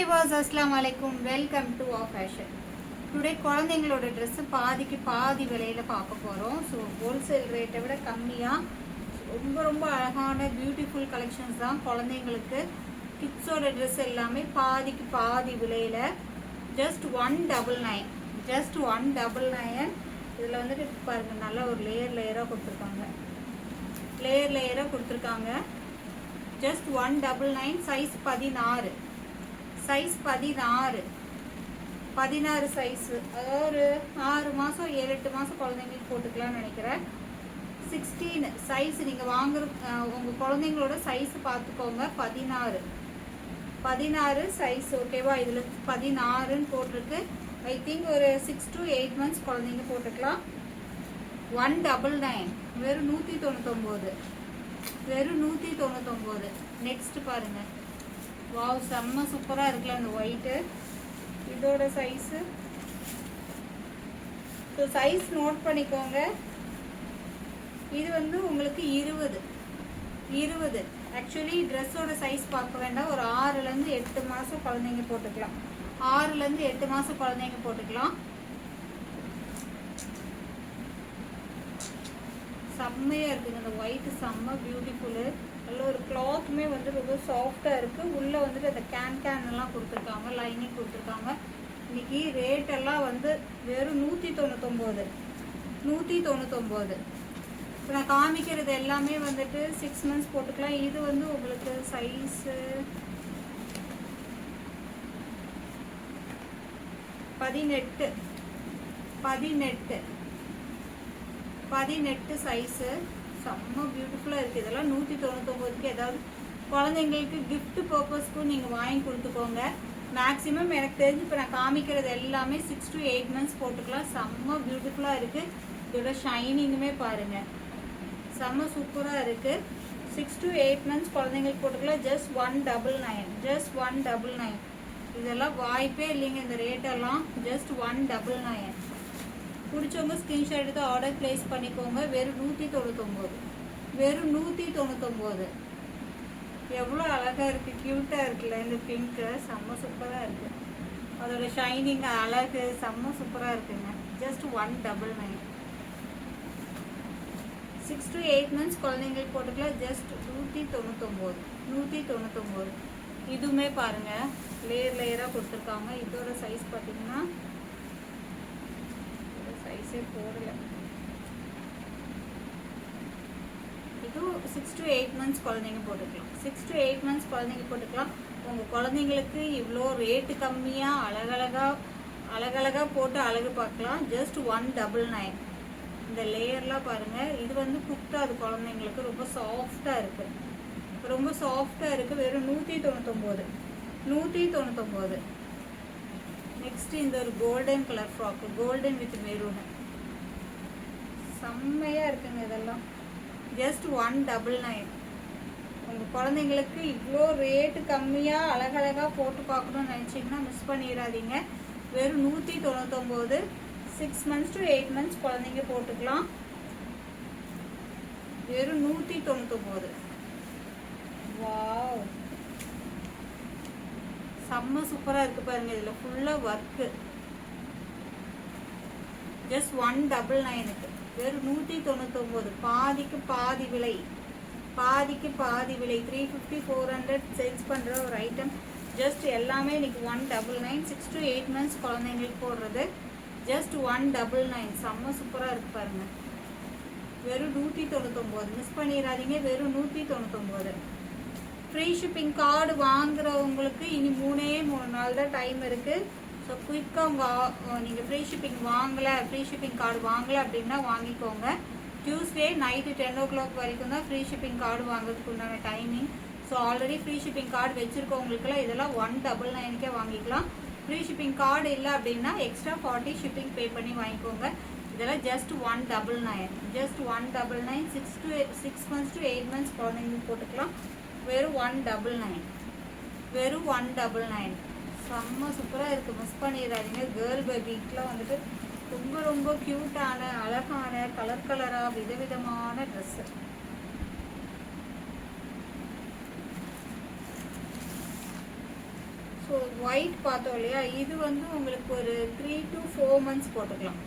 Viewers அஸ்ஸலாமு அலைக்கும், welcome to our fashion. Today குழந்தைங்களோட ட்ரெஸ்ஸு பாதிக்கு பாதி விலையில் பார்க்க போகிறோம். ஸோ ஹோல்சேல் ரேட்டை விட கம்மியாக ரொம்ப ரொம்ப அழகான பியூட்டிஃபுல் கலெக்ஷன்ஸ் தான். குழந்தைங்களுக்கு கிட்ஸோட ட்ரெஸ் எல்லாமே பாதிக்கு பாதி விலையில் ஜஸ்ட் 199. ஜஸ்ட் 199. இதில் வந்துட்டு பாருங்கள், நல்ல ஒரு லேயராக கொடுத்துருக்காங்க. லேயராக கொடுத்துருக்காங்க. ஜஸ்ட் 199. சைஸ் 16. Size 16 size. ஒரு 6 மாதம் 7-8 மாதம் குழந்தைங்களுக்கு போட்டுக்கலாம்னு நினைக்கிறேன். 16 சைஸ். நீங்கள் வாங்குற உங்கள் குழந்தைங்களோட சைஸ் பார்த்துக்கோங்க. 16 சைஸ். ஓகேவா? இதில் 16ன்னு போட்டிருக்கு. ஐ திங்க் ஒரு 6 to 8 months குழந்தைங்க போட்டுக்கலாம். 199. வெறும் 199. வெறும் 199. நெக்ஸ்ட் பாருங்க. வாவ், செம்ம சூப்பராக இருக்குல்ல அந்த ஒயிட்டு. இதோட சைஸு. ஸோ சைஸ் நோட் பண்ணிக்கோங்க. இது வந்து உங்களுக்கு 20. ஆக்சுவலி ட்ரெஸ்ஸோட சைஸ் பார்க்க வேண்டாம். ஒரு 6லேருந்து 8 மாதம் குழந்தைங்க போட்டுக்கலாம். 6லேருந்து 8 மாதம் குழந்தைங்க போட்டுக்கலாம். செம்மையாக இருக்குங்க அந்த ஒயிட்டு. செம்ம பியூட்டிஃபுல்லு. நல்ல ஒரு கிளாத்துமே வந்து ரொம்ப சாஃப்டாக இருக்குது. உள்ளே வந்துட்டு அந்த கேன் எல்லாம் கொடுத்துருக்காங்க. லைனிங் கொடுத்துருக்காங்க. இன்னைக்கு ரேட்டெல்லாம் வந்து வெறும் 199. இப்போ நான் காமிக்கிறது எல்லாமே வந்துட்டு 6 months போட்டுக்கலாம். இது வந்து உங்களுக்கு சைஸு 18 சைஸு. செம்ம பியூட்டிஃபுல்லாக இருக்குது. இதெல்லாம் 199க்கு ஏதாவது குழந்தைங்களுக்கு கிஃப்ட் பர்பஸ்க்கும் நீங்கள் வாங்கி கொடுத்துக்கோங்க. மேக்ஸிமம் எனக்கு தெரிஞ்சு இப்போ நான் காமிக்கிறது எல்லாமே 6 to 8 months போட்டுக்கலாம். செம்ம பியூட்டிஃபுல்லாக இருக்குது. இதோட ஷைனிங்குமே பாருங்கள், செம்ம சூப்பராக இருக்குது. 6 to 8 months குழந்தைங்களுக்கு போட்டுக்கலாம். ஜஸ்ட் 199. இதெல்லாம் வாய்ப்பே இல்லைங்க இந்த ரேட்டெல்லாம். ஜஸ்ட் 199. பிடிச்சவங்க ஸ்க்ரீன்ஷாட் எடுத்து ஆர்டர் ப்ளேஸ் பண்ணிக்கோங்க. வெறும் 199. எவ்வளோ அழகாக இருக்குது, க்யூட்டாக இருக்குல்ல இந்த பிங்க்கு. செம்ம சூப்பராக இருக்குது. அதோட ஷைனிங் அழகு செம்ம சூப்பராக இருக்குங்க. ஜஸ்ட் 199. 6 to 8 months குழந்தைங்களுக்கு போட்டுக்கலாம். ஜஸ்ட் 199. இதுவுமே பாருங்கள், லேயராக கொடுத்துருக்காங்க. இதோட சைஸ் பார்த்தீங்கன்னா சைஸே போடல. இது 6 to 8 months குழந்தைங்க போட்டுக்கலாம். 6 to 8 months குழந்தைங்க போட்டுக்கலாம். உங்கள் குழந்தைங்களுக்கு இவ்வளோ ரேட்டு கம்மியாக அழகழகாக போட்டு அழகு பார்க்கலாம். ஜஸ்ட் 199. இந்த லேயர்லாம் பாருங்கள். இது வந்து குத்தாது குழந்தைங்களுக்கு. ரொம்ப சாஃப்டாக இருக்குது. வெறும் 199. நெக்ஸ்ட் இந்த ஒரு golden colour frock. Golden with maroon. செம்மையாக இருக்குங்க இதெல்லாம். ஜஸ்ட் 199. உங்கள் குழந்தைங்களுக்கு இவ்வளோ ரேட்டு கம்மியாக அழகழகாக போட்டு பார்க்கணும்னு நினச்சிங்கன்னா மிஸ் பண்ணிடாதீங்க. வெறும் 199. 6 months to 8 months குழந்தைங்க போட்டுக்கலாம். வெறும் 199. வாவ், செம்ம சூப்பராக இருக்குது பாருங்க. இதில் ஃபுல்லாக ஒர்க்கு. ஜஸ்ட் 199க்கு வெறும் 199. பாதிக்கு பாதி விலை. 350-400 சேல்ஸ் பண்ணுற ஒரு ஐட்டம். ஜஸ்ட் எல்லாமே இன்னைக்கு 199. 6 to 8 months குழந்தைங்களுக்கு போடுறது. ஜஸ்ட் 199. செம்ம சூப்பராக இருக்குது பாருங்க. வெறும் 199. மிஸ் பண்ணிடாதீங்க. வெறும் 199. ஃப்ரீ ஷிப்பிங் கார்டு வாங்குறவங்களுக்கு இனி 3 நாள் தான் டைம் இருக்குது. ஸோ குயிக்காக நீங்கள் ஃப்ரீ ஷிப்பிங் கார்டு வாங்கலை அப்படின்னா வாங்கிக்கோங்க. டியூஸ்டே நைட்டு 10 o'clock வரைக்கும் தான் ஃப்ரீ ஷிப்பிங் கார்டு வாங்குறதுக்கு உண்டான timing. So already free shipping card வச்சுருக்கவங்களுக்குலாம் இதெல்லாம் 199க்கே வாங்கிக்கலாம். ஃப்ரீ ஷிப்பிங் கார்டு இல்லை அப்படின்னா எக்ஸ்ட்ரா 40 ஷிப்பிங் பே பண்ணி வாங்கிக்கோங்க. இதெல்லாம் ஜஸ்ட் 199. 6 months to 8 months குழந்தைங்களுக்கு போட்டுக்கலாம். வெறும் 199. செம்ம சூப்பராக இருக்குது. மிஸ் பண்ணிடாதீங்க. கேர்ள் பேபிக்கெலாம் வந்துட்டு ரொம்ப ரொம்ப க்யூட்டான அழகான கலராக விதவிதமான ட்ரெஸ்ஸு. ஸோ ஒயிட் பார்த்தோம் இல்லையா, இது வந்து உங்களுக்கு ஒரு 3 to 4 months போட்டுக்கலாம்.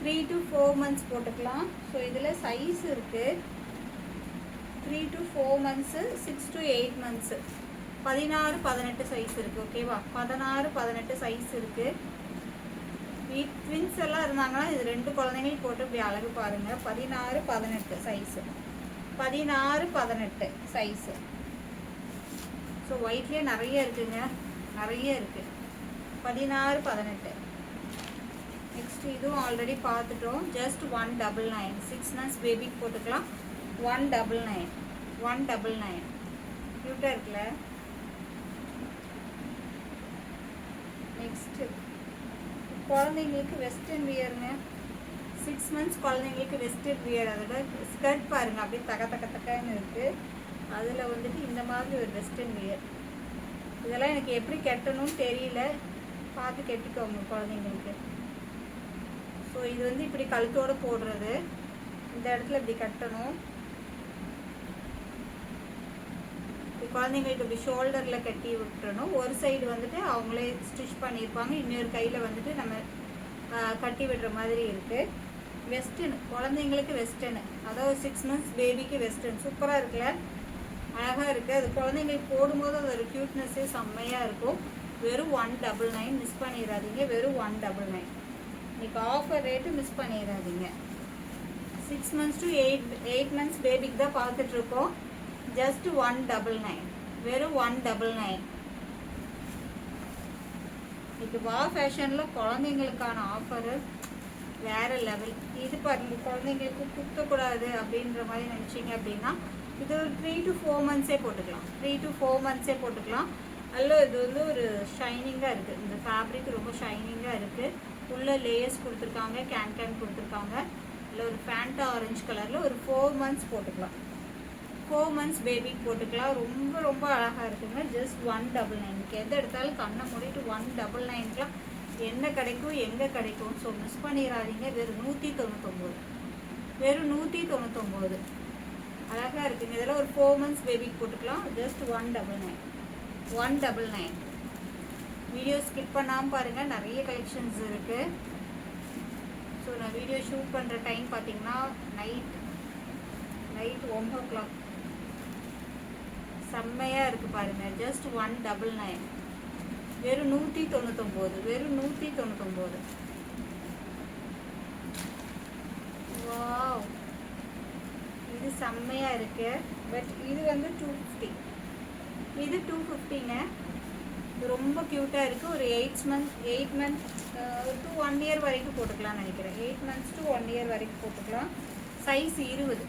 3 to 4 months போட்டுக்கலாம். ஸோ இதில் சைஸ் இருக்குது 3 to 4 months, 6 to 8 months, 16-18 size இருக்குது. ஓகேவா, 16-18 சைஸ் இருக்குது. ட்வின்ஸ் எல்லாம் இருந்தாங்கன்னா இது 2 குழந்தைங்களுக்கு போட்டு இப்படி அழகு பாருங்கள். 16-18 சைஸு, 16-18 சைஸு. ஸோ ஒயிட்லேயே நிறைய இருக்குங்க, நிறைய இருக்குது. 16-18. நெக்ஸ்ட் இதுவும் ஆல்ரெடி பார்த்துட்டோம். ஜஸ்ட் 199. 6 months பேபிக்கு போட்டுக்கலாம். 199. 199. க்யூட்டாக இருக்குல்ல. நெக்ஸ்ட்டு குழந்தைங்களுக்கு வெஸ்டர்ன் வியருங்க. 6 months குழந்தைங்களுக்கு வெஸ்டர்ன் வியர். அதோட ஸ்கர்ட் பாருங்கள் அப்படியே தக்கன்னு இருக்குது. அதில் வந்துட்டு இந்த மாதிரி ஒரு வெஸ்டர்ன் வியர். இதெல்லாம் எனக்கு எப்படி கட்டணும்னு தெரியல, பார்த்து கட்டிக்கோங்க குழந்தைங்களுக்கு. ஸோ இது வந்து இப்படி கழுத்தோடு போடுறது, இந்த இடத்துல இப்படி கட்டணும். குழந்தைங்களுக்கு இப்படி ஷோல்டரில் கட்டி விட்டுறணும். ஒரு சைடு வந்துட்டு அவங்களே ஸ்டிச் பண்ணியிருப்பாங்க, இன்னொரு கையில் வந்துட்டு நம்ம கட்டி விடுற மாதிரி இருக்குது. வெஸ்டர்னு குழந்தைங்களுக்கு வெஸ்டர்னு, அதாவது 6 months பேபிக்கு வெஸ்டர்ன். சூப்பராக இருக்குல்ல, அழகாக இருக்குது. அது குழந்தைங்களுக்கு போடும்போது அது ஒரு க்யூட்னஸ்ஸே செம்மையாக இருக்கும். வெறும் 199. மிஸ் பண்ணிடாதீங்க. வெறும் 199. இன்னைக்கு ஆஃபர் ரேட்டு மிஸ் பண்ணிடாதீங்க. 6 months to 8 months பேபிக்கு தான் பார்த்துட்ருக்கோம். ஜஸ்ட் 199. வெறும் 199. இன்னைக்கு வா ஃபேஷனில் குழந்தைங்களுக்கான ஆஃபரு வேறு லெவல். இது பாருங்க, குழந்தைங்களுக்கு குத்தக்கூடாது அப்படின்ற மாதிரி நினச்சிங்க அப்படின்னா இது ஒரு 3 to 4 months போட்டுக்கலாம். 3 to 4 months போட்டுக்கலாம். அதில் இது வந்து ஒரு ஷைனிங்காக இருக்குது. இந்த ஃபேப்ரிக் ரொம்ப ஷைனிங்காக இருக்குது. உள்ள லேயர்ஸ் கொடுத்துருக்காங்க, கேன் கொடுத்துருக்காங்க. இல்லை ஒரு ஃபேண்டா ஆரஞ்சு கலரில் ஒரு 4 months போட்டுக்கலாம். 4 months பேபிக்கு போட்டுக்கலாம். ரொம்ப ரொம்ப அழகாக இருக்குங்க. ஜஸ்ட் 199. எது எடுத்தாலும் கண்ணை மூடிட்டு 199க்குலாம் என்ன கிடைக்கும், எங்கே கிடைக்கும். ஸோ மிஸ் பண்ணிடாதீங்க. வெறும் 199. வெறும் 199. அழகாக இருக்குங்க. இதெல்லாம் ஒரு 4 months பேபிக்கு போட்டுக்கலாம். ஜஸ்ட் 199. 199. வீடியோ ஸ்கிப் பண்ணாமல் பாருங்கள், நிறைய கலெக்ஷன்ஸ் இருக்குது. ஸோ நான் வீடியோ ஷூட் பண்ணுற டைம் பார்த்தீங்கன்னா நைட் 1 o'clock. செம்மையாக இருக்குது பாருங்கள். ஜஸ்ட் 199. வெறும் 199. வெறும் 199. வாவ், இது செம்மையாக இருக்கு. பட் இது வந்து 250. இது 250ங்க. இது ரொம்ப க்யூட்டாக இருக்குது. ஒரு 8 months to 1 year வரைக்கும் போட்டுக்கலாம்னு நினைக்கிறேன். 8 months to 1 year வரைக்கும் போட்டுக்கலாம். சைஸ் 20.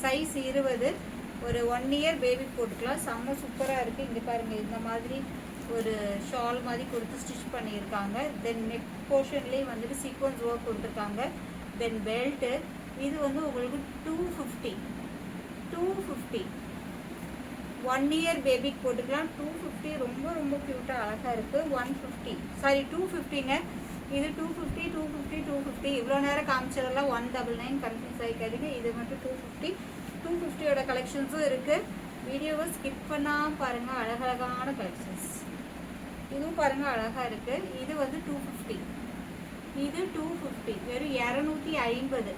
சைஸ் 20. ஒரு 1 year பேபிக்கு போட்டுக்கலாம். செம்ம சூப்பராக இருக்குது. இங்கே பாருங்கள், இந்த மாதிரி ஒரு ஷால் மாதிரி கொடுத்து ஸ்டிச் பண்ணியிருக்காங்க. தென் நெக் போர்ஷன்லேயும் வந்துட்டு சீக்வன்ஸ் ஒர்க் கொடுத்துருக்காங்க. தென் பெல்ட்டு. இது வந்து உங்களுக்கு 250. 1 year பேபிக்கு போட்டுக்கலாம். 250. ரொம்ப ரொம்ப க்யூட்டாக அழகாக இருக்குது. 150. சாரி 250ங்க. இது 250, 250, 250. இவ்வளோ நேரம் காமிச்சதெல்லாம் 199. கன்ஃபியூஸ் ஆகிக்காதீங்க. இது மட்டும் 250. 250யோட கலெக்ஷன்ஸும் இருக்குது. வீடியோவை ஸ்கிப் பண்ணாமல் பாருங்கள். அழகழகான கலெக்ஷன்ஸ். இதுவும் பாருங்கள் அழகாக இருக்குது. இது வந்து 250. இது 250. வெறும் 250.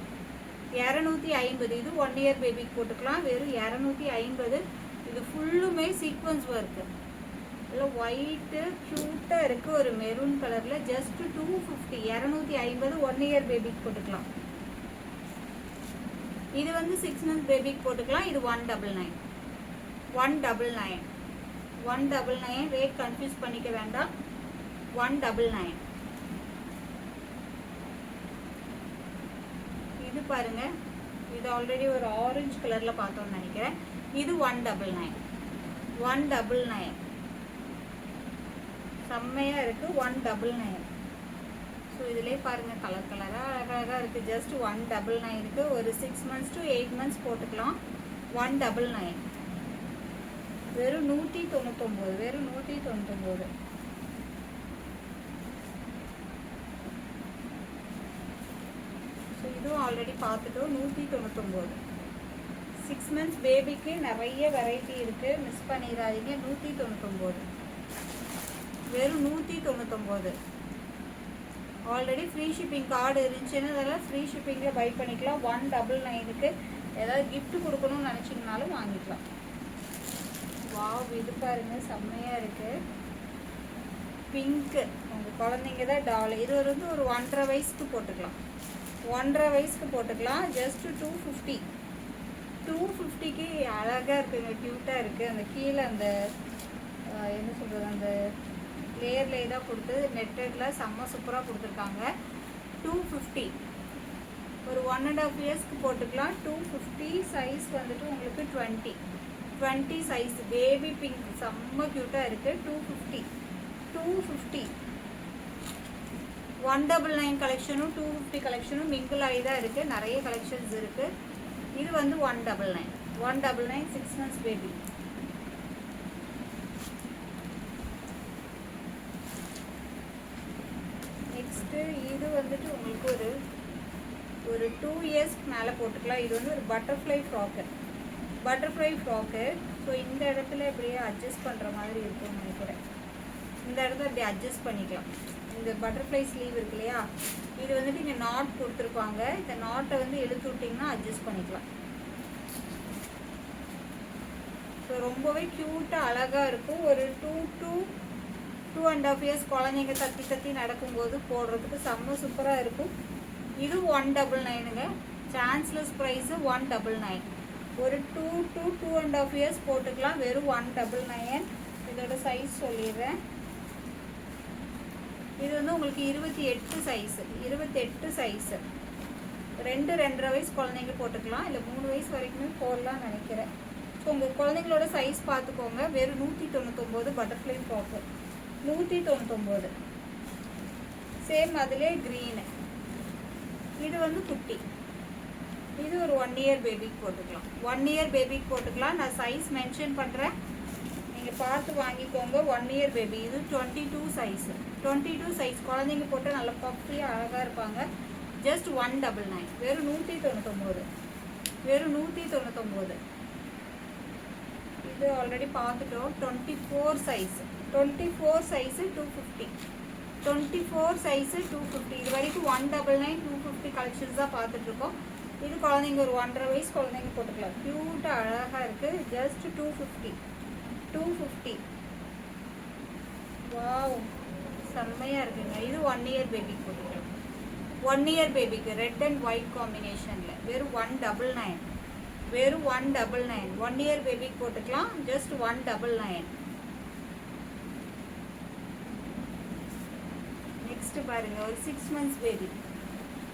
250. இது 1 year பேபிக்கு போட்டுக்கலாம். வெறும் 250. இது ஃபுல்லுமே சீக்வன்ஸ் ஒர்க்கு. இல்லை ஒயிட்டு க்யூட்டாக இருக்குது. ஒரு மெரூன் கலரில். ஜஸ்ட் 250. 250. 1 year பேபிக்கு போட்டுக்கலாம். இது வந்து 6 months பேபிக்கு போட்டுக்கலாம். இது 199. 199. 199. ரேட் கன்ஃபியூஸ் பண்ணிக்க வேண்டாம். 199. இது பாருங்க, இது ஆல்ரெடி ஒரு ஆரஞ்சு கலரில் பார்த்தோம்னு நினைக்கிறேன். இது 199. 199. செம்மையாக இருக்குது. 199. ஸோ இதிலே பாருங்கள், கலர் கலராக அழகாக இருக்குது. ஜஸ்ட் 199க்கு ஒரு 6 months to 8 months போட்டுக்கலாம். 199. வெறும் 199. வெறும் 199. ஸோ இதுவும் ஆல்ரெடி பார்த்துட்டோம். 199. 6 months பேபிக்கு நிறைய வெரைட்டி இருக்குது. மிஸ் பண்ணிடாதீங்க. 199. வெறும் 199. ஆல்ரெடி ஃப்ரீ ஷிப்பிங் கார்டு இருந்துச்சுன்னா அதெல்லாம் ஃப்ரீ ஷிப்பிங்கில் பை பண்ணிக்கலாம். 199க்கு ஏதாவது கிஃப்ட் கொடுக்கணும்னு நினச்சிங்கனாலும் வாங்கிக்கலாம். வாவ், இது பாருங்க செம்மையாக இருக்குது. பிங்க்கு, உங்கள் குழந்தைங்க தான் டால். இது வந்து ஒரு 1.5 வயசுக்கு போட்டுக்கலாம். 1.5 வயசுக்கு போட்டுக்கலாம். ஜஸ்ட் 250. 250க்கு அழகாக இருக்குங்க, க்யூட்டாக இருக்குது. அந்த கீழே அந்த என்ன சொல்கிறது, அந்த லேயர் கொடுத்து நெட்டடில் செம்ம சூப்பராக கொடுத்துருக்காங்க. 250 ஒரு 1.5 இயர்ஸ்க்கு போட்டுக்கலாம். 250 சைஸ் வந்துட்டு உங்களுக்கு 20 சைஸ் பேபி பிங்க் செம்ம க்யூட்டாக இருக்குது. 250 199 கலெக்ஷனும் 250 கலெக்ஷனும் மிங்கிள் ஆகி தான் இருக்குது. நிறைய கலெக்ஷன்ஸ் இருக்குது. இது வந்து 199 6 months பேபி. நெக்ஸ்ட்டு இது வந்துட்டு உங்களுக்கு ஒரு 2 இயர்ஸ்க்கு மேலே போட்டுக்கலாம். இது வந்து ஒரு பட்டர்ஃப்ளை ஃப்ராக்கு. ஸோ இந்த இடத்துல இப்படியே அட்ஜஸ்ட் பண்ணுற மாதிரி இருக்கும்னு நினைக்கிறேன். இந்த இடத்துல இப்படி அட்ஜஸ்ட் பண்ணிக்கலாம். இந்த பட்டர்ஃப்ளை ஸ்லீவ் இருக்கு இல்லையா, இது வந்துட்டு இங்கே நாட் கொடுத்துருப்பாங்க. இந்த நாட்டை வந்து இழுத்து விட்டிங்கன்னா அட்ஜஸ்ட் பண்ணிக்கலாம். ஸோ ரொம்பவே க்யூட்டாக அழகாக இருக்கும். ஒரு 2.5 இயர்ஸ் குழந்தைங்க தத்தி நடக்கும்போது போடுறதுக்கு செம்ம சூப்பராக இருக்கும். இது 199ங்க. Chanceless price 199. ஒரு 2 to 2.5 இயர்ஸ் போட்டுக்கலாம். வெறும் 199. இதோட சைஸ் சொல்லிடுறேன். இது வந்து உங்களுக்கு 28 சைஸு. 2.5 வயசு குழந்தைங்க போட்டுக்கலாம். இல்லை 3 வயசு வரைக்குமே போடலாம்னு நினைக்கிறேன். ஸோ உங்கள் குழந்தைங்களோட சைஸ் பார்த்துக்கோங்க. வெறும் 199 பட்டர்ஃப்ளை ஃப்ராக்கு. 199. சேம் அதிலே க்ரீனு. இது வந்து குட்டி. இது ஒரு 1 இயர் பேபிக்கு போட்டுக்கலாம். 1 இயர் பேபிக்கு போட்டுக்கலாம். நான் சைஸ் மென்ஷன் பண்ணுறேன், நீங்கள் பார்த்து வாங்கிக்கோங்க. 1 இயர் பேபி. இது 22 சைஸு. 22 சைஸ் குழந்தைங்க போட்டு நல்லா பப்பியாக அழகாக இருப்பாங்க. ஜஸ்ட் 199. வெறும் 199. இது ஆல்ரெடி பார்த்துட்டோம். 24 சைஸு 250. 24 சைஸு 250. இது வரைக்கும் 199 250 கலெக்ஷன்ஸ் தான் பார்த்துட்ருக்கோம். இது குழந்தைங்க ஒரு 1.5 வயசு குழந்தைங்க போட்டுக்கலாம். க்யூட்டாக அழகாக இருக்குது. ஜஸ்ட் 250. வாவ், செம்மையாக இருக்குங்க. இது 1 இயர் பேபிக்கு போட்டுக்கலாம். 1 இயர் பேபிக்கு ரெட் அண்ட் ஒயிட் காம்பினேஷனில் வெறும் 199. 1 இயர் பேபிக்கு போட்டுக்கலாம். ஜஸ்ட் 199. நெக்ஸ்ட் பாருங்க, ஒரு 6 months பேபி.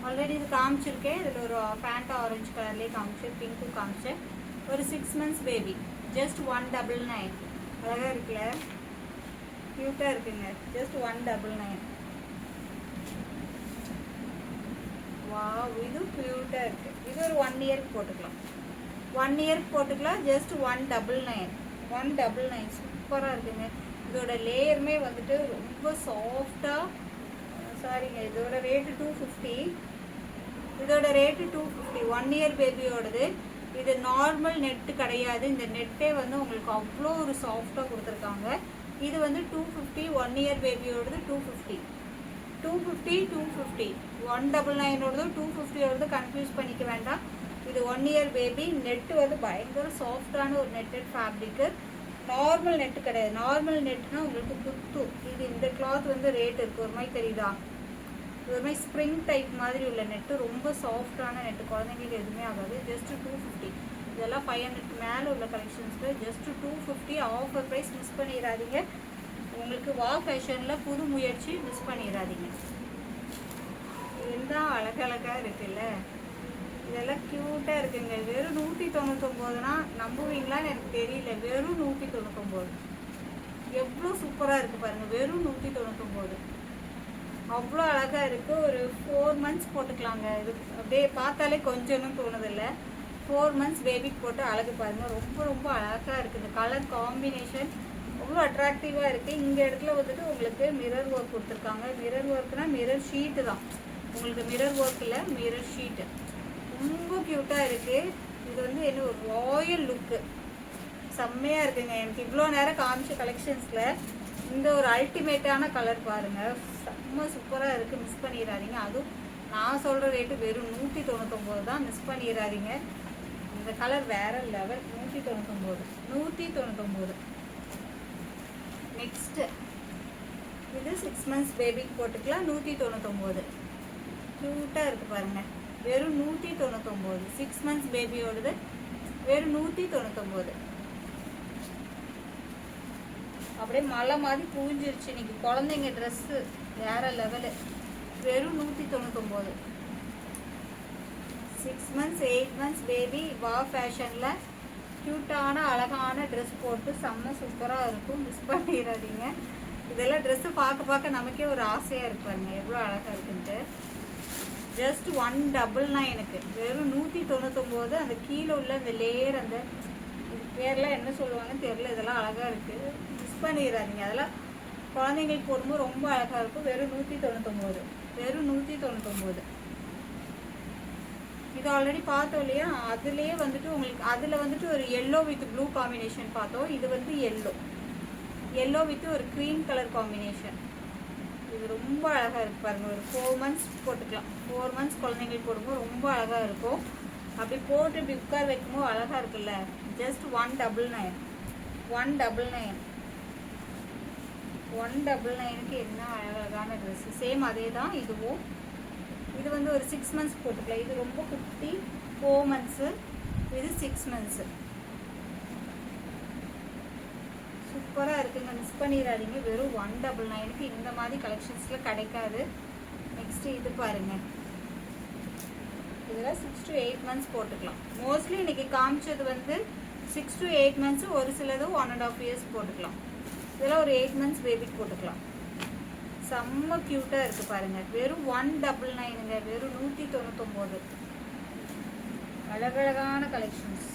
ஆல்ரெடி இது காமிச்சிருக்கேன். இதில் ஒரு ஃபேண்டா ஆரஞ்சு கலர்லேயே காமிச்சேன், பிங்க்கும் காமிச்சேன். ஒரு 6 months பேபி. ஜஸ்ட் 199. அழகாக இருக்குல்ல, க்யூட்டாக இருக்குங்க. ஜஸ்ட் 199. வாவ், இது க்யூட்டாக இருக்குது. இது ஒரு 1 இயர்க்கு போட்டுக்கலாம். 1 இயர்க்கு போட்டுக்கலாம். ஜஸ்ட் 199. சூப்பராக இருக்குங்க. இதோட லேயருமே வந்துட்டு ரொம்ப சாஃப்டாக. சாரிங்க, இதோட ரேட்டு 250. 1 இயர் பேபியோடது. இது நார்மல் நெட்டு கிடையாது. இந்த நெட்டே வந்து உங்களுக்கு அவ்வளோ ஒரு சாஃப்டாக கொடுத்துருக்காங்க. இது வந்து 250. 1 இயர் பேபியோடது 250. 199ஓடது 250ஓடது கன்ஃபியூஸ் பண்ணிக்க வேண்டாம். இது 1 இயர் பேபி. நெட்டு வந்து பயங்கர சாஃப்டான ஒரு நெட்டட் ஃபேப்ரிக்கு. நார்மல் நெட்டு கிடையாது. நார்மல் நெட்டுனா உங்களுக்கு குத்து. இது இந்த கிளாத் வந்து ரேட் இருக்குது. ஒரு மாதிரி தெரியுதா, ஒரு மாதிரி ஸ்ப்ரிங் டைப் மாதிரி உள்ள நெட்டு. ரொம்ப சாஃப்டான நெட்டு. குழந்தைங்களுக்கு எதுவுமே ஆகாது. ஜஸ்ட் 250. இதெல்லாம் 500 மேலே உள்ள கலெக்ஷன்ஸ்க்கு ஜஸ்ட் 250. ஆஃபர் ப்ரைஸ் மிஸ் பண்ணிடாதீங்க. உங்களுக்கு வா ஃபேஷனில் புது முயற்சி மிஸ் பண்ணிடாதீங்க. இதுதான் அழகழகாக இருக்குல்ல, இதெல்லாம் க்யூட்டாக இருக்குங்க. வெறும் 199னா நம்புவீங்களான்னு எனக்கு தெரியல. வெறும் 199. எவ்வளோ சூப்பராக இருக்குது பாருங்கள். வெறும் 199. அவ்வளோ அழகாக இருக்குது. ஒரு 4 months போட்டுக்கலாங்க. இது அப்படியே பார்த்தாலே கொஞ்சம்னு தோணுதில்லை. 4 months பேபிக்கு போட்டு அழகு பாருங்கள். ரொம்ப ரொம்ப அழகாக இருக்குது. இந்த கலர் காம்பினேஷன் அவ்வளோ அட்ராக்டிவாக இருக்குது. இந்த இடத்துல வந்துட்டு உங்களுக்கு மிரர் ஒர்க் கொடுத்துருக்காங்க. மிரர் ஒர்க்னால் மிரர் ஷீட்டு தான். உங்களுக்கு மிரர் ஒர்க் இல்லை, மிரர் ஷீட்டு. ரொம்ப க்யூட்டாக இருக்குது. இது வந்து என்ன ஒரு ராயல் லுக்கு. செம்மையாக இருக்குங்க. எனக்கு இவ்வளோ நேரம் காமிச்ச கலெக்ஷன்ஸில் இந்த ஒரு அல்டிமேட்டான கலர் பாருங்கள், செம்ம சூப்பராக இருக்குது, மிஸ் பண்ணிடாதீங்க. அதுவும் நான் சொல்கிற ரேட்டு வெறும் 199 தான், மிஸ் பண்ணிடாதீங்க. இந்த கலர் வேறு லெவல். 199. நெக்ஸ்ட்டு இது 6 months பேபிக்கு போட்டுக்கலாம். 199 க்யூட்டாக இருக்குது பாருங்கள், வெறும் 199. 6 months பேபியோடது வெறும் 199. அப்படியே மழை மாதிரி பூஞ்சிருச்சு இன்னைக்கு. குழந்தைங்க ட்ரெஸ்ஸு வேற லெவலு, வெறும் 199. 6 months 8 months பேபி வா ஃபேஷனில் க்யூட்டான அழகான ட்ரெஸ் போட்டு செம்ம சூப்பராக இருக்கும், மிஸ் பண்ணிடாதீங்க. இதெல்லாம் ட்ரெஸ்ஸு பார்க்க நமக்கே ஒரு ஆசையாக இருப்பாங்க, எவ்வளோ அழகாக இருக்குன்ட்டு. ஜஸ்ட் 199க்கு வெறும் 199. அந்த கீழே உள்ள அந்த லேயர், அந்த பேர்லாம் என்ன சொல்லுவாங்கன்னு தெரியல, இதெல்லாம் அழகாக இருக்குது, மிஸ் பண்ணிடாதீங்க. அதெல்லாம் குழந்தைங்களுக்கு போடும்போது ரொம்ப அழகாக இருக்கும். வெறும் 199. வெறும் 199. இது ஆல்ரெடி பார்த்தோம் இல்லையா, அதுலேயே வந்துட்டு உங்களுக்கு அதில் வந்துட்டு ஒரு எல்லோ வித் ப்ளூ காம்பினேஷன் பார்த்தோம். இது வந்து எல்லோ வித் ஒரு க்ரீன் கலர் காம்பினேஷன். இது ரொம்ப அழகாக இருக்குது பாருங்கள். ஒரு 4 months போட்டுக்கலாம். 4 months குழந்தைங்களுக்கு போடும்போது ரொம்ப அழகாக இருக்கும். அப்படி போட்டு இப்படி உட்கார வைக்கும்போது அழகாக இருக்குல்ல. ஜஸ்ட் 199. 199க்கு என்ன அழகான ட்ரெஸ்ஸு. சேம் அதே தான் இதுவும். இது வந்து ஒரு 6 months போட்டுக்கலாம். இது ரொம்ப குட்டி 4 months, இது 6 months. சூப்பராக இருக்குங்க, மிஸ் பண்ணிடாதீங்க. வெறும் 199க்கு இந்த மாதிரி கலெக்ஷன்ஸில் கிடைக்காது. நெக்ஸ்ட்டு இது பாருங்கள், இதில் 6 to 8 months போட்டுக்கலாம். மோஸ்ட்லி இன்றைக்கி காமிச்சது வந்து 6 to 8 months, ஒரு சிலது 1.5 years போட்டுக்கலாம். இதெல்லாம் ஒரு 8 months பேபிக்கு போட்டுக்கலாம். செம்ம க்யூட்டாக இருக்குது பாருங்கள். வெறும் 199ங்க, வெறும் 199. அழகழகான கலெக்ஷன்ஸ்.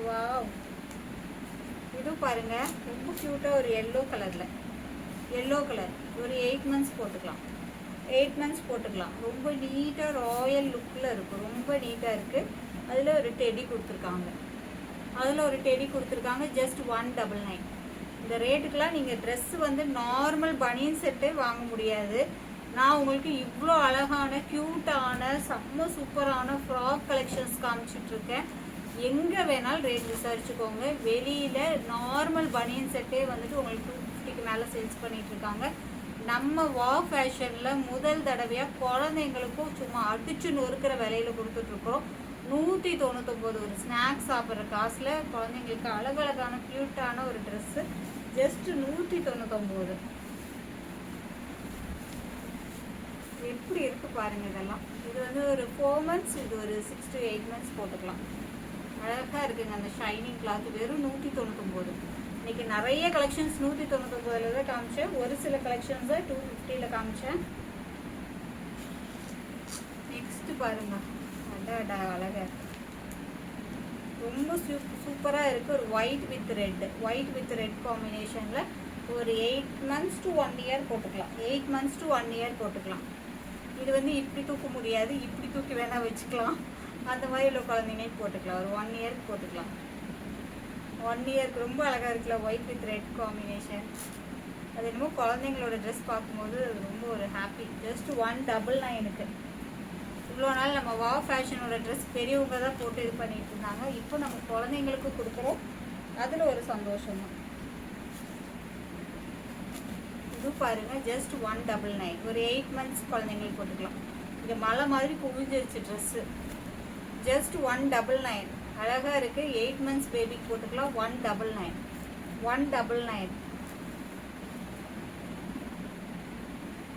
வாவ், இது பாருங்கள், ரொம்ப க்யூட்டாக ஒரு எல்லோ கலர், ஒரு 8 months போட்டுக்கலாம். 8 months போட்டுக்கலாம். ரொம்ப நீட்டாக ராயல் லுக்கில் இருக்கும், ரொம்ப நீட்டாக இருக்குது. அதில் ஒரு டெடி கொடுத்துருக்காங்க. ஜஸ்ட் 199. இந்த ரேட்டுக்கெலாம் நீங்கள் ட்ரெஸ்ஸு வந்து நார்மல் பனியன் செட்டே வாங்க முடியாது. நான் உங்களுக்கு இவ்வளோ அழகான க்யூட்டான செம்ம சூப்பரான ஃப்ராக் கலெக்ஷன்ஸ் காமிச்சிட்ருக்கேன். எங்கே வேணாலும் ரேட் விசாரிச்சுக்கோங்க. வெளியில் நார்மல் பனியன் செட்டே வந்துட்டு உங்களுக்கு 250க்கு மேலே சேல்ஸ் பண்ணிகிட்ருக்காங்க. நம்ம வா ஃபேஷனில் முதல் தடவையாக குழந்தைங்களுக்கும் சும்மா அடிச்சு நொறுக்கிற விலையில் கொடுத்துட்ருக்குறோம். 199. ஒரு ஸ்நாக்ஸ் சாப்பிட்ற காசில் குழந்தைங்களுக்கு அழகழகான க்யூட்டான ஒரு ட்ரெஸ்ஸு. ஜஸ்ட் 199. எப்படி இருக்குது பாருங்கள் இதெல்லாம். இது வந்து ஒரு 4 months, இது ஒரு 6 to 8 months போட்டுக்கலாம். அழகாக இருக்குங்க அந்த ஷைனிங் கிளாத். வெறும் 199. இன்றைக்கி நிறைய கலெக்ஷன்ஸ் 199 தான் காமிச்சேன். ஒரு சில கலெக்ஷன்ஸை 250 காமிச்சேன். நெக்ஸ்ட்டு பாருங்கள், அழகாக ரொம்ப சூப்பராக இருக்குது. ஒரு ஒயிட் வித் ரெட் காம்பினேஷனில் ஒரு 8 months to 1 year போட்டுக்கலாம். 8 months to 1 year போட்டுக்கலாம். இது வந்து இப்படி தூக்க முடியாது, இப்படி தூக்கி வேணால் வச்சுக்கலாம். அந்த மாதிரி உள்ள குழந்தைங்க போட்டுக்கலாம். ஒரு 1 year போட்டுக்கலாம். 1 yearக்கு ரொம்ப அழகாக இருக்குல்ல, ஒயிட் வித் ரெட் காம்பினேஷன். அது என்னமோ குழந்தைங்களோட ட்ரெஸ் பார்க்கும்போது ரொம்ப ஒரு ஹாப்பி. ஜஸ்ட் 199க்கு. இவ்வளோ நாள் நம்ம வா ஃபேஷனோட ட்ரெஸ் பெரியவங்க தான் போட்டு இது பண்ணிட்டு இருந்தாங்க. இப்போ நம்ம குழந்தைங்களுக்கு கொடுக்குறோம், அதில் ஒரு சந்தோஷம் தான். இது பாருங்கள், ஜஸ்ட் 199. ஒரு 8 months குழந்தைங்களுக்கு போட்டுக்கலாம். இது மழை மாதிரி குவிஞ்சிருச்சு ட்ரெஸ்ஸு. ஜஸ்ட் 199. அழகாக இருக்குது. 8 months பேபிக்கு போட்டுக்கலாம். 199.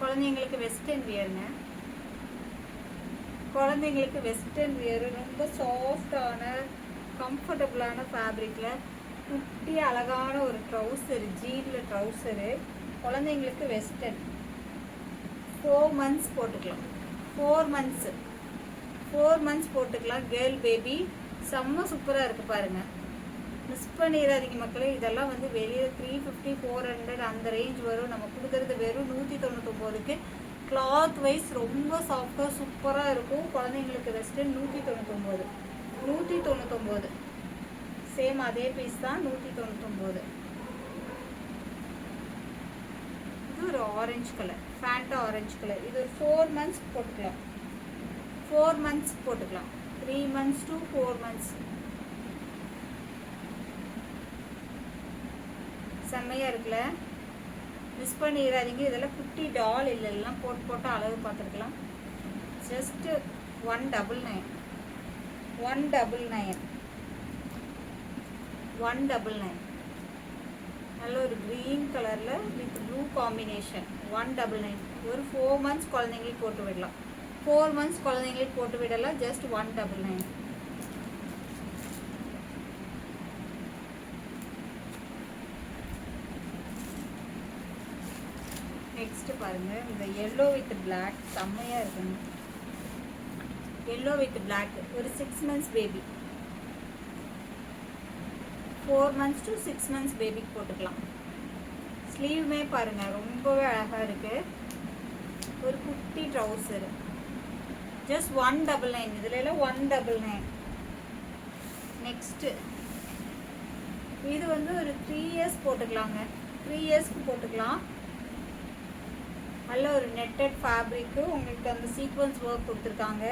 குழந்தைங்களுக்கு வெஸ்டர்ன் வியருங்க. குழந்தைங்களுக்கு வெஸ்டர்ன் வியரு ரொம்ப சாஃப்டான கம்ஃபர்டபுளான ஃபேப்ரிக்கில் குட்டி அழகான ஒரு ட்ரௌசரு, ஜீனில் ட்ரௌசரு. குழந்தைங்களுக்கு வெஸ்டர்ன் 4 months போட்டுக்கலாம். 4 months போட்டுக்கலாம். கேர்ள் பேபி செம்ம சூப்பராக இருக்குது பாருங்கள். மிஸ் பண்ணிடாதீங்க மக்களே. இதெல்லாம் வந்து வெளியில் 350 400 அந்த ரேஞ்ச் வரும். நம்ம கொடுக்குறது வெறும் 199க்கு. கிளாத் வைஸ் ரொம்ப சாஃப்டாக சூப்பராக இருக்கும். குழந்தைங்களுக்கு வெஸ்டர்ன் 199. சேம் அதே பீஸ் தான், 199. ஒரு orange colour, Fanta orange colour. இது ஒரு 4 months போட்டுக்கலாம், 4 months போட்டுக்கலாம், 3 months to 4 months. செம்மையா இருக்குல்ல, மிஸ் பண்ணிடாதீங்க. இதெல்லாம் குட்டி டால் இல்லைலாம் போட்டு போட்டு அளவு பார்த்துருக்கலாம். ஜஸ்ட் 199, 199, 199. நல்ல ஒரு க்ரீன் கலரில் வித் ப்ளூ காம்பினேஷன். 199. ஒரு 4 months குழந்தைங்களுக்கு போட்டு விடலாம், 4 months குழந்தைங்களுக்கு போட்டு விடலாம். ஜஸ்ட் 199. நெக்ஸ்ட் பாருங்க, இந்த எல்லோ வித் பிளாக் செம்மையா இருக்குங்க. எல்லோ வித் பிளாக் ஒரு 6 months baby, 4 months to 6 months பேபிக்கு போட்டுக்கலாம். ஸ்லீவுமே பாருங்க ரொம்பவே அழகா இருக்கு. ஒரு குட்டி ட்ரௌசர். ஜஸ்ட் 199. இதுல எல்லாம் 199. நெக்ஸ்ட் இது வந்து ஒரு 3 years போட்டுக்கலாங்க, 3 yearsக்கு போட்டுக்கலாம். நல்ல ஒரு நெட்டட் ஃபேப்ரிக்கு, உங்களுக்கு அந்த சீக்வன்ஸ் ஒர்க் கொடுத்துருக்காங்க.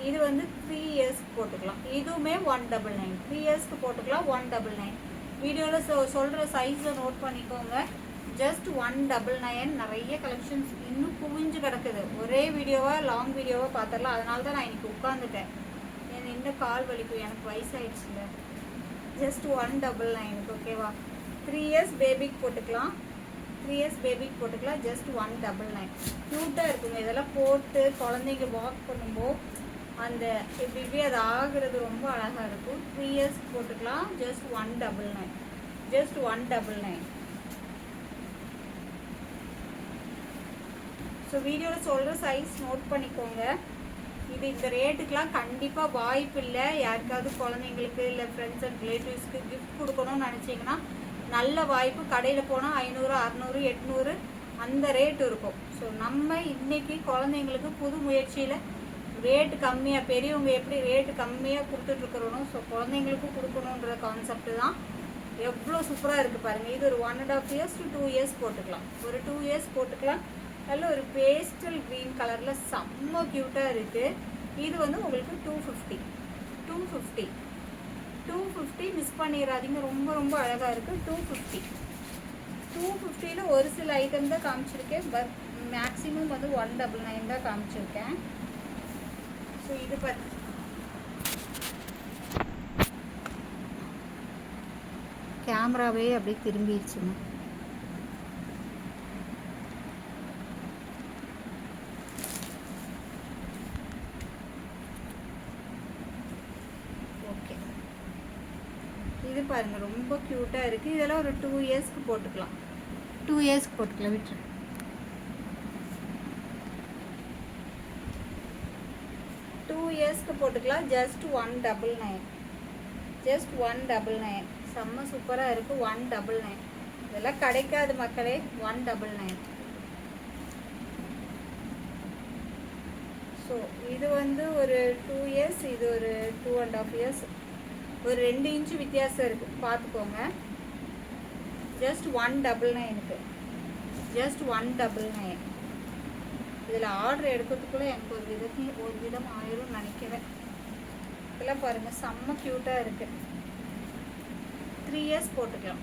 இது வந்து 3 yearsக்கு போட்டுக்கலாம். இதுவுமே 199. 3 yearsக்கு போட்டுக்கலாம், 199. வீடியோவில் சொல்கிற சைஸை நோட் பண்ணிக்கோங்க. ஜஸ்ட் 199. நிறைய கலெக்ஷன்ஸ் இன்னும் குவிஞ்சு கிடக்குது. ஒரே வீடியோவாக லாங் வீடியோவாக பார்த்துடலாம். அதனால தான் நான் இன்னைக்கு உட்காந்துட்டேன். இன்னும் கால் வலிக்கும், எனக்கு வயசாகிடுச்சுங்க. ஜஸ்ட் 199. ஓகேவா? 3 years பேபிக்கு போட்டுக்கலாம், 3 years பேபிக்கு போட்டுக்கலாம். ஜஸ்ட் 199. க்யூட்டாக இருக்குங்க. இதெல்லாம் போட்டு குழந்தைங்க வாக் பண்ணும்போது அந்த இப்படி அது ஆகுறது ரொம்ப அழகாக இருக்கும். 3 years போட்டுக்கலாம். ஜஸ்ட் 199. ஜஸ்ட் 199. ஸோ வீடியோவில் சொல்கிற சைஸ் நோட் பண்ணிக்கோங்க. இது இந்த ரேட்டுக்கெலாம் கண்டிப்பாக வாய்ப்பு இல்லை. யாருக்காவது குழந்தைங்களுக்கு இல்லை ஃப்ரெண்ட்ஸ் அண்ட் ரிலேட்டிவ்ஸ்க்கு கிஃப்ட் கொடுக்கணும்னு நினச்சிங்கன்னா நல்ல வாய்ப்பு. கடையில் போனால் 500, 600, 800 அந்த ரேட் இருக்கும். ஸோ நம்ம இன்னைக்கு குழந்தைங்களுக்கு புது முயற்சியில் ரேட்டு கம்மியாக, பெரியவங்க எப்படி ரேட்டு கம்மியாக கொடுத்துட்ருக்குறோனோ ஸோ குழந்தைங்களுக்கும் கொடுக்கணுன்ற கான்செப்ட் தான். எவ்வளோ சூப்பராக இருக்குது பாருங்கள். இது ஒரு 1.5 years to 2 years போட்டுக்கலாம். ஒரு 2 years போட்டுக்கலாம். நல்ல ஒரு பேஸ்டல் க்ரீன் கலரில் செம்ம க்யூட்டாக இருக்குது. இது வந்து உங்களுக்கு 250, 250, 250. மிஸ் பண்ணிடாதீங்க, ரொம்ப ரொம்ப அழகாக இருக்குது. 250, 250ல் ஒரு சில ஐட்டம் தான் காமிச்சிருக்கேன். பட் மேக்ஸிமம் வந்து 199 தான் காமிச்சிருக்கேன். ஸோ இது பார்த்து கேமராவே அப்படியே திரும்பிடுச்சுங்க. ஓகே, இது பாருங்க ரொம்ப க்யூட்டாக இருக்குது. இதெல்லாம் ஒரு 2 yearsக்கு போட்டுக்கலாம், 2 yearsக்கு போட்டுக்கலாம். விட்டுரு. 2 yearsக்கு போட்டுக்கலாம். ஜஸ்ட் 199. ஜஸ்ட் 199. செம்ம சூப்பராக இருக்குது. 199. இதெல்லாம் கிடைக்காது மக்களே. 199. ஸோ இது வந்து ஒரு 2 years, இது ஒரு 2.5 years. ஒரு 2 inch வித்தியாசம் இருக்குது, பார்த்துக்கோங்க. ஜஸ்ட் 199க்கு. ஜஸ்ட் 199. இதில் ஆர்டர் எடுக்கிறதுக்குள்ளே எனக்கு ஒரு விதம் ஆயிரும் நினைக்கிறேன். இதெல்லாம் பாருங்கள் செம்ம க்யூட்டாக இருக்குது. 3 years போட்டுக்கலாம்,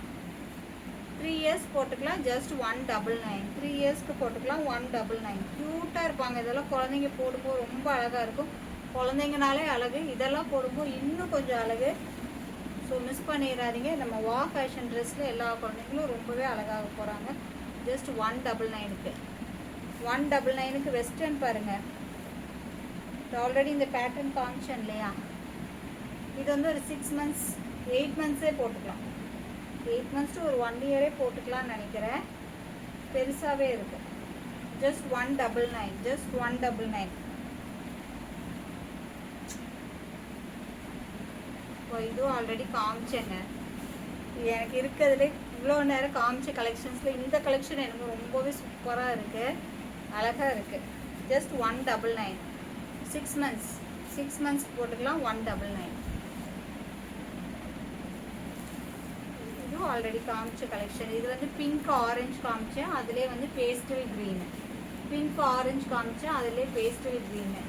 3 years போட்டுக்கலாம். ஜஸ்ட் 199. 3 yearsக்கு போட்டுக்கலாம். 199. க்யூட்டாக இருப்பாங்க. இதெல்லாம் குழந்தைங்க போடும்போது ரொம்ப அழகாக இருக்கும். குழந்தைங்கனாலே அழகு, இதெல்லாம் போடும்போது இன்னும் கொஞ்சம் அழகு. ஸோ மிஸ் பண்ணிடாதீங்க. நம்ம வா ஃபேஷன் ட்ரெஸ்ஸில் எல்லா குழந்தைங்களும் ரொம்பவே அழகாக போகிறாங்க. ஜஸ்ட் 199க்கு. 199க்கு வெஸ்டர்ன் பாருங்கள். ஆல்ரெடி இந்த பேட்டர்ன் காமிச்சேன் இல்லையா? இது வந்து ஒரு 6 months, 8 monthsே போட்டுக்கலாம். 8 months to ஒரு 1 year போட்டுக்கலாம்னு நினைக்கிறேன். பெருசாகவே இருக்கு. ஜஸ்ட் 199. ஜஸ்ட் 199. இதுவும் ஆல்ரெடி காமிச்சேங்க. எனக்கு இருக்கிறதுல இவ்வளோ நேரம் காமிச்ச கலெக்ஷன்ஸில் இந்த கலெக்ஷன் எனக்கு ரொம்பவே சூப்பராக இருக்குது, அழகாக இருக்குது. ஜஸ்ட் 199. 6 months, 6 months போட்டுக்கலாம். 199. ஆல்ரெடி காமிச்ச கலெக்ஷன். இது வந்து பிங்க் ஆரஞ்சு காமிச்சேன், அதிலே வந்து பேஸ்டல் க்ரீனு. பிங்க் ஆரஞ்சு காமிச்சேன், அதிலே பேஸ்டல் க்ரீனு.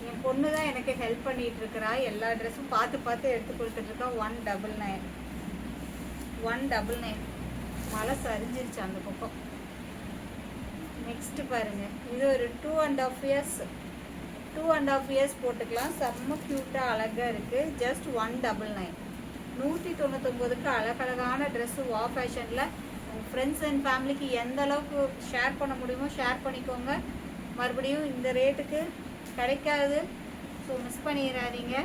என் பொண்ணு தான் எனக்கு ஹெல்ப் பண்ணிட்டு இருக்கிறா, எல்லா ட்ரெஸ்ஸும் பார்த்து பார்த்து எடுத்து கொடுத்துட்ருக்கா. 199 199. மழை சரிஞ்சிருச்சு அந்த பக்கம். நெக்ஸ்ட் பாருங்க, இது ஒரு 2.5 இயர்ஸ் 2.5 இயர்ஸ் போட்டுக்கலாம். செம்ம க்யூட்டாக அழகாக இருக்குது. ஜஸ்ட் 199. 199க்கு அழகழகான ட்ரெஸ்ஸு வா ஃபேஷனில். உங்கள் ஃப்ரெண்ட்ஸ் அண்ட் ஃபேமிலிக்கு எந்த அளவுக்கு ஷேர் பண்ண முடியுமோ ஷேர் பண்ணிக்கோங்க. மறுபடியும் இந்த ரேட்டுக்கு கிடைக்காது, ஸோ மிஸ் பண்ணிடாதீங்க.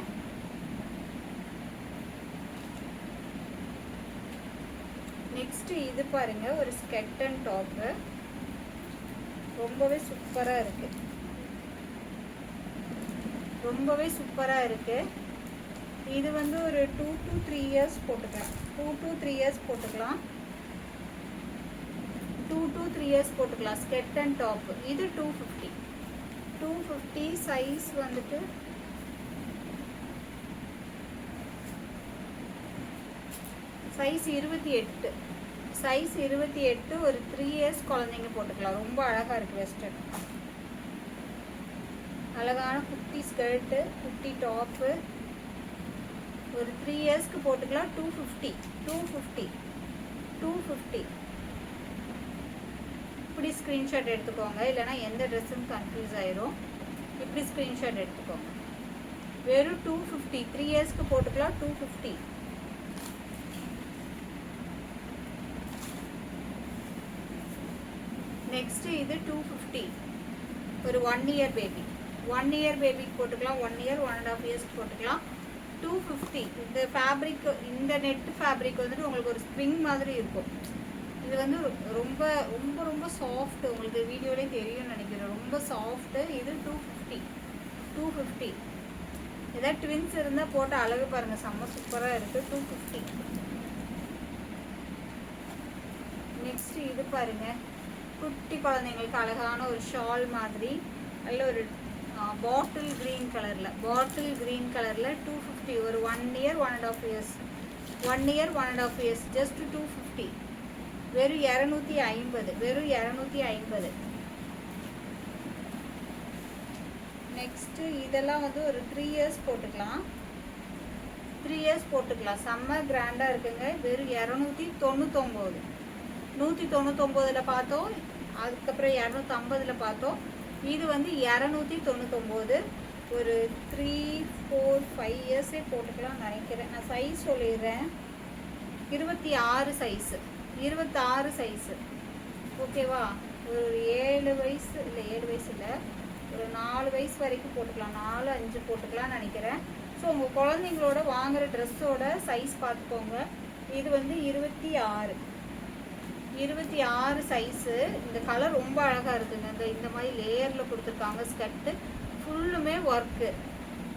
நெக்ஸ்ட் இது பாருங்க, ஒரு ஸ்கெட் அண்ட் டாப்பு. ரொம்பவே சூப்பராக இருக்கு, ரொம்பவே சூப்பராக இருக்கு. இது வந்து ஒரு 2 to 3 இயர்ஸ் போட்டுக்கலாம். 2 to 3 இயர்ஸ் போட்டுக்கலாம். 2 to 3 இயர்ஸ் போட்டுக்கலாம். ஸ்கெட் அண்ட் டாப். இது 250 சைஸ் வந்துட்டு சைஸ் 28. சைஸ் 28. ஒரு 3 இயர்ஸ் குழந்தைங்க போட்டுக்கலாம். ரொம்ப அழகாக இருக்குது. வெஸ்டர்ன் அழகான குட்டி ஸ்கர்ட்டு, குட்டி டாப்பு. ஒரு 3 இயர்ஸ்க்கு போட்டுக்கலாம். 250. இப்படி ஸ்க்ரீன்ஷாட் எடுத்துக்கோங்க, இல்லைனா எந்த ட்ரெஸ்ஸுன்னு கன்ஃபியூஸ் ஆயிரும். இப்படி ஸ்க்ரீன்ஷாட் எடுத்துக்கோங்க. வெறும் 250. 3 இயர்ஸ்க்கு போட்டுக்கலாம். 250. நெக்ஸ்ட் இது 250. ஒரு 1 இயர் பேபி. 1 இயர் பேபிக்கு போட்டுக்கலாம். 1 இயர் 1.5 இயர்ஸ்க்கு போட்டுக்கலாம். 250. இந்த ஃபேப்ரிக், இந்த நெட் ஃபேப்ரிக் வந்துட்டு உங்களுக்கு ஒரு ஸ்ப்ரிங் மாதிரி இருக்கும். இது வந்து ரொம்ப ரொம்ப ரொம்ப சாஃப்ட். உங்களுக்கு வீடியோலேயே தெரியும்னு நினைக்கிறேன். ரொம்ப சாஃப்ட்டு. இது 250. ஏதாவது ட்வின்ஸ் இருந்தால் போட்டு அழகு பாருங்கள், செம்ம சூப்பராக இருக்குது. 250. நெக்ஸ்ட் இது பாருங்கள், குட்டி குழந்தைங்களுக்கு அழகான ஒரு ஷால் மாதிரி, நல்ல ஒரு பாட்டில் க்ரீன் கலரில் 250. ஒரு 1 year 1.5 years 1 year 1.5 years. Just 250. வெறும் 250. நெக்ஸ்ட்டு இதெல்லாம் வந்து ஒரு 3 இயர்ஸ் போட்டுக்கலாம். 3 இயர்ஸ் போட்டுக்கலாம். செம்ம கிராண்டாக இருக்குங்க. வெறும் 299. 199ல் பார்த்தோம், அதுக்கப்புறம் 250ல் பார்த்தோம். இது வந்து 299. ஒரு 3, 4, 5 இயர்ஸே போட்டுக்கலாம் நினைக்கிறேன். நான் சைஸ் சொல்லிடுறேன். 26 சைஸு. 26 சைஸு. ஓகேவா? ஒரு 7 வயசு இல்லை, 7 வயசு இல்லை, ஒரு 4 வயசு வரைக்கும் போட்டுக்கலாம். 4, 5 போட்டுக்கலாம்னு நினைக்கிறேன். ஸோ உங்கள் குழந்தைங்களோட வாங்குகிற ட்ரெஸ்ஸோட சைஸ் பார்த்துக்கோங்க. இது வந்து 26 சைஸு. இந்த கலர் ரொம்ப அழகாக இருக்குங்க. இந்த மாதிரி லேயரில் கொடுத்துருக்காங்க. ஸ்கர்ட்டு ஃபுல்லுமே ஒர்க்கு.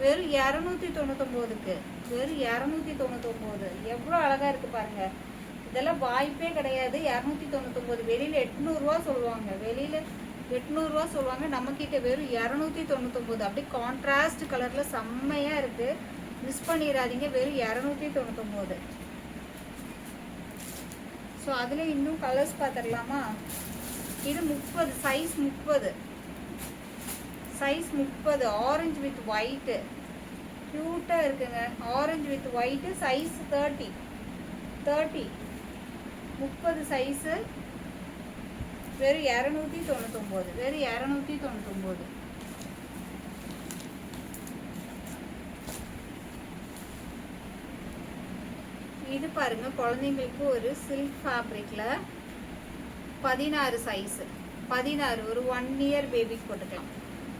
வெறும் 299க்கு. வெறும் 299. எவ்வளோ அழகாக இருக்குது பாருங்கள். இதெல்லாம் வாய்ப்பே கிடையாது. 299. வெளியில் 800 சொல்லுவாங்க. வெளியில் 800 சொல்லுவாங்க. நம்மக்கிட்ட வெறும் 299. அப்படியே கான்ட்ராஸ்ட் கலரில் செம்மையாக இருக்குது. மிஸ் பண்ணிடாதீங்க. வெறும் 299. ஸோ அதில் இன்னும் கலர்ஸ் பார்த்துடலாமா? இது 30. சைஸ் 30. Orange with white. க்யூட்டாக இருக்குங்க. Orange with white. Size 30. 30 size. வெறும் 299. வெறும் 299. இது பாருங்க, குழந்தைங்களுக்கு ஒரு சில்க் ஃபேப்ரிக்ல 16 சைஸு. 16. ஒரு 1 இயர் பேபிக்கு போட்டுக்கலாம்.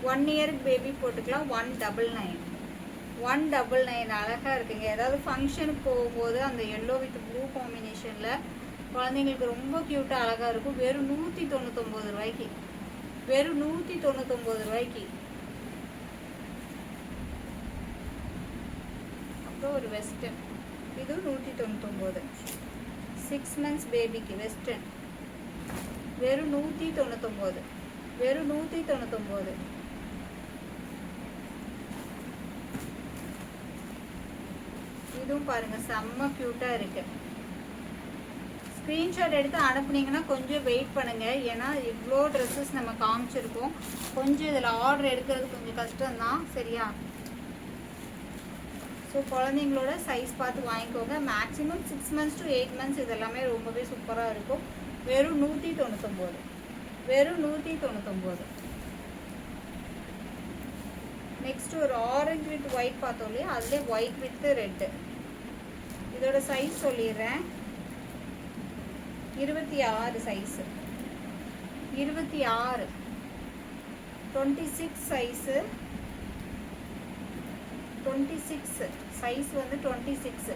1 இயருக்கு பேபி போட்டுக்கலாம். 199. 199 அழகாக இருக்குங்க. ஏதாவது ஃபங்க்ஷனுக்கு போகும்போது அந்த எல்லோ வித் ப்ளூ காம்பினேஷனில் குழந்தைங்களுக்கு ரொம்ப க்யூட்டாக அழகாக இருக்கும். வெறும் 199 ரூபாய்க்கு. வெறும் 199 ரூபாய்க்கு. அப்புறம் ஒரு வெஸ்டர்ன். இது 199. 6 months பேபிக்கு வெஸ்டர்ன். வெறும் 199. வெறும் 199. இதுவும் பாருங்க, செம்ம க்யூட்டாக இருக்கு. ஸ்க்ரீன்ஷாட் எடுத்து அனுப்புனீங்கன்னா கொஞ்சம் வெயிட் பண்ணுங்கள். ஏன்னா இவ்வளோ ட்ரெஸ்ஸஸ் நம்ம காமிச்சிருக்கோம். கொஞ்சம் இதில் ஆர்டர் எடுக்கிறது கொஞ்சம் கஷ்டம்தான். சரியா? ஸோ குழந்தைங்களோட சைஸ் பார்த்து வாங்கிக்கோங்க. மேக்ஸிமம் 6 months to 8 months இதெல்லாமே ரொம்பவே சூப்பராக இருக்கும். வெறும் 199. வெறும் 199. நெக்ஸ்ட் ஒரு ஆரஞ்சு வித் ஒயிட் பார்த்தோம் இல்லையா, அதுலேயே ஒயிட் வித் ரெட்டு. இதோட சைஸ் சொல்லிடுறேன். 26 சைஸு, 26. 26 சைஸு, 26 சைஸ் வந்து 26.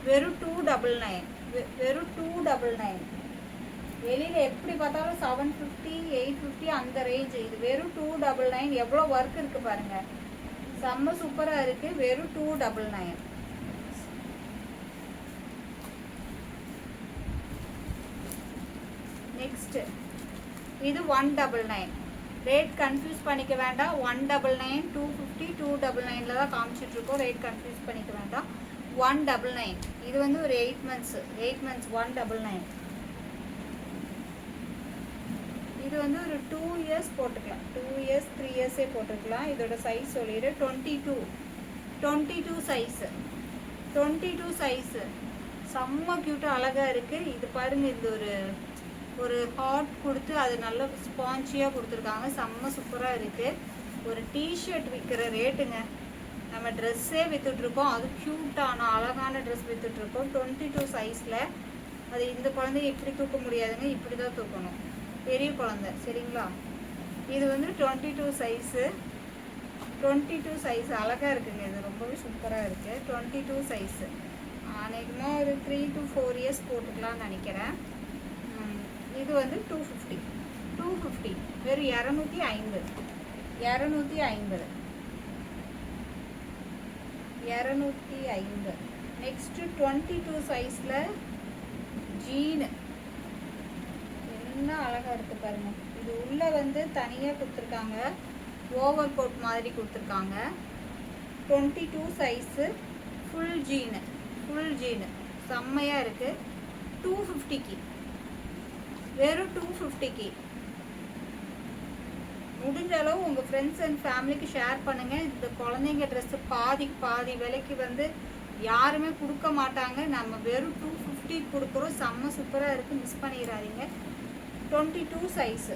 வெறும் 299. வெறும் 299. வெளியில் எப்படி பார்த்தாலும் 750 850 அந்த ரேஞ்சு. இது வெறும் 299. எவ்வளோ ஒர்க் இருக்குது பாருங்கள். செம்ம சூப்பராக இருக்குது. வெறும் 299. நெக்ஸ்ட் இது 199. ரேட் கன்ஃபியூஸ் பண்ணிக்க வேண்டாம். 199 250 299 தான் காமிச்சிட்டு இருக்கோம். ரேட் கன்ஃபியூஸ் பண்ணிக்க வேண்டாம். 199. இது வந்து ஒரு 8 months 199. இது வந்து ஒரு 2 years போட்டுக்கலாம். 2 years 3 years போட்டுக்கலாம். இதோட சைஸ் சொல்லிடு. 22 சைஸு, 22 சைஸு. செம்ம க்யூட்டாக அழகாக இருக்குது. இது பாருங்கள், இது ஒரு ஹாட் கொடுத்து அது நல்ல ஸ்பான்ச்சியாக கொடுத்துருக்காங்க. செம்ம சூப்பராக இருக்குது. ஒரு டிஷர்ட் விற்கிற ரேட்டுங்க. நம்ம ட்ரெஸ்ஸே விற்றுட்ருக்கோம். அது க்யூட்டான அழகான ட்ரெஸ் விற்றுட்ருக்கோம் 22 சைஸில். அது இந்த குழந்தைய இப்படி தூக்க முடியாதுங்க, இப்படி தான் தூக்கணும். பெரிய குழந்தை. சரிங்களா? இது வந்து 22 சைஸு. 22 சைஸ் அழகாக இருக்குங்க. இது ரொம்பவே சூப்பராக இருக்குது. 22 சைஸு. அநேகமாக ஒரு 3 to 4 years போட்டுக்கலாம்னு நினைக்கிறேன். இது வந்து 250. வெறும் 250. 250. நெக்ஸ்ட்டு 22 சைஸில் ஜீனு. என்ன அழகாக இருக்குது பாருங்கள். இது உள்ளே வந்து தனியாக கொடுத்துருக்காங்க. ஓவர் கோட் மாதிரி கொடுத்துருக்காங்க. 22 சைஸு. ஃபுல் ஜீனு செம்மையாக இருக்குது. 250க்கு. வெறும் 250க்கு. முடிஞ்ச அளவு உங்கள் ஃப்ரெண்ட்ஸ் அண்ட் ஃபேமிலிக்கு ஷேர் பண்ணுங்கள். இந்த குழந்தைங்க ட்ரெஸ்ஸு பாதி விலைக்கு வந்து யாருமே கொடுக்க மாட்டாங்க. நம்ம வெறும் 250 கொடுக்குறோம். செம்ம சூப்பராக இருக்குது. மிஸ் பண்ணிடாதீங்க. 22 சைஸு.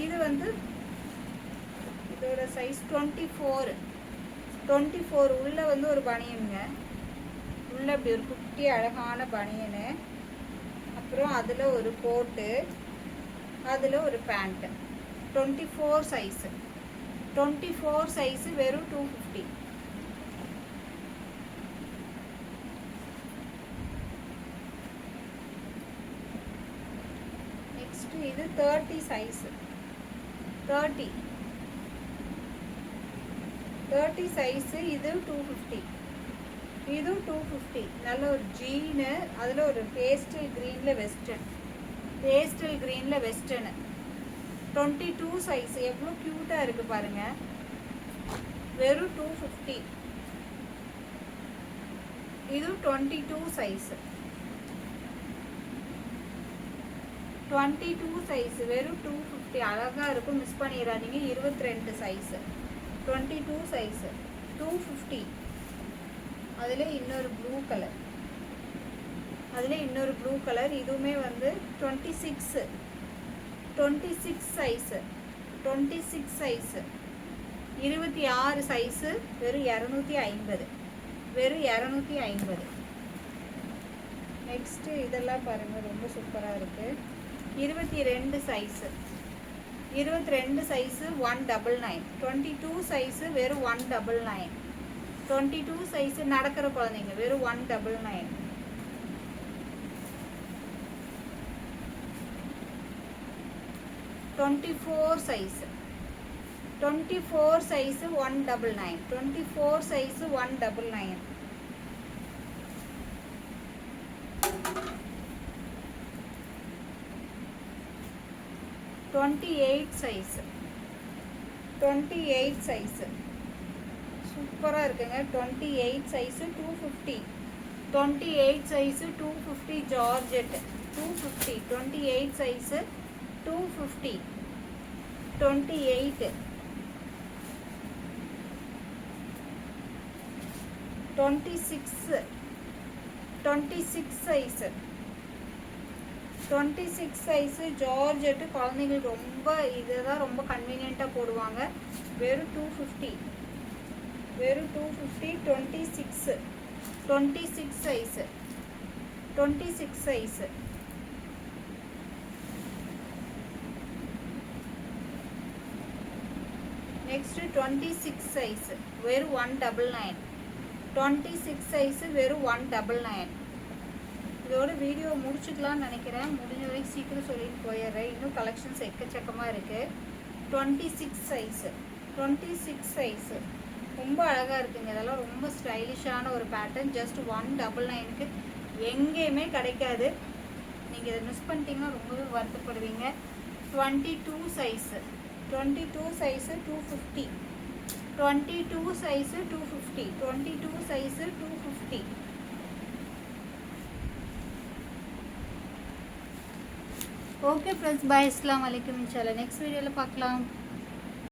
இது வந்து இதோட சைஸ் 24. உள்ள வந்து ஒரு பனியனுங்க. உள்ள இப்படி ஒரு குட்டி அழகான பனியனு. அப்புறம் அதில் ஒரு கோட்டு, அதில் ஒரு பேண்ட்டு. 24 சைஸு. 24 சைஸு. வெறும் 250. நெக்ஸ்ட்டு இது 30 சைஸு. 30 சைஸு. இது 250. இதுவும் 250. நல்ல ஒரு ஜீனு. அதில் ஒரு பேஸ்டல் க்ரீனில் வெஸ்டர்னு. 22 சைஸு. எவ்வளோ க்யூட்டாக இருக்குது பாருங்கள். வெறும் 250. இதுவும் 22 சைஸு. 22 சைஸு. வெறும் 250. அழகாக இருக்கும். மிஸ் பண்ணிடாதீங்க. 22 சைஸு. 22 சைஸு. 250. அதில் இன்னொரு ப்ளூ கலர். இதுவுமே வந்து 26 சைஸு. 26 சைஸு. வெறும் 250. நெக்ஸ்ட்டு இதெல்லாம் பாருங்கள், ரொம்ப சூப்பராக இருக்குது. 22 சைஸு. 199. 22 சைஸு. வெறும் 199. 22 சைஸு. நடக்கிற குழந்தைங்க. வெறும் 199. Size. 24 size. 199. 24 size. 199. 28 size. 28 size. சூப்பராக இருக்குங்க. 28 size. 250. 28 size 250 Georgette 250 28 size 250 28 26 size 26 size Georgette குழந்தைகளுக்கு ரொம்ப இதுதான் ரொம்ப கன்வீனியன்ட்டா போடுவாங்க. வெறும் 250 வெறும் 250 26 size 26 size next 26 size வெறும் 199 26 size வெறும் 199. இதோட வீடியோ முடிச்சுக்கலாம்னு நினைக்கிறேன். முடிஞ்ச வரைக்கும் சீக்கிரம் சொல்லிட்டு போயிடுறேன். இன்னும் கலெக்ஷன்ஸ் எக்கச்சக்கமாக இருக்குது. 26 சைஸு ரொம்ப அழகாக இருக்குங்க. இதெல்லாம் ரொம்ப ஸ்டைலிஷான ஒரு பேட்டர்ன். ஜஸ்ட் 199க்கு எங்கேயுமே கிடைக்காது. நீங்கள் இதை மிஸ் பண்ணிட்டீங்கன்னா ரொம்பவே வருத்தப்படுவீங்க. 22 size 22 size 250 22 size 250 22 size 250. Okay friends, bye, அஸ்ஸலாமு அலைக்கும். இன்ஷால்லா நெக்ஸ்ட் வீடியோவில் பார்க்கலாம்.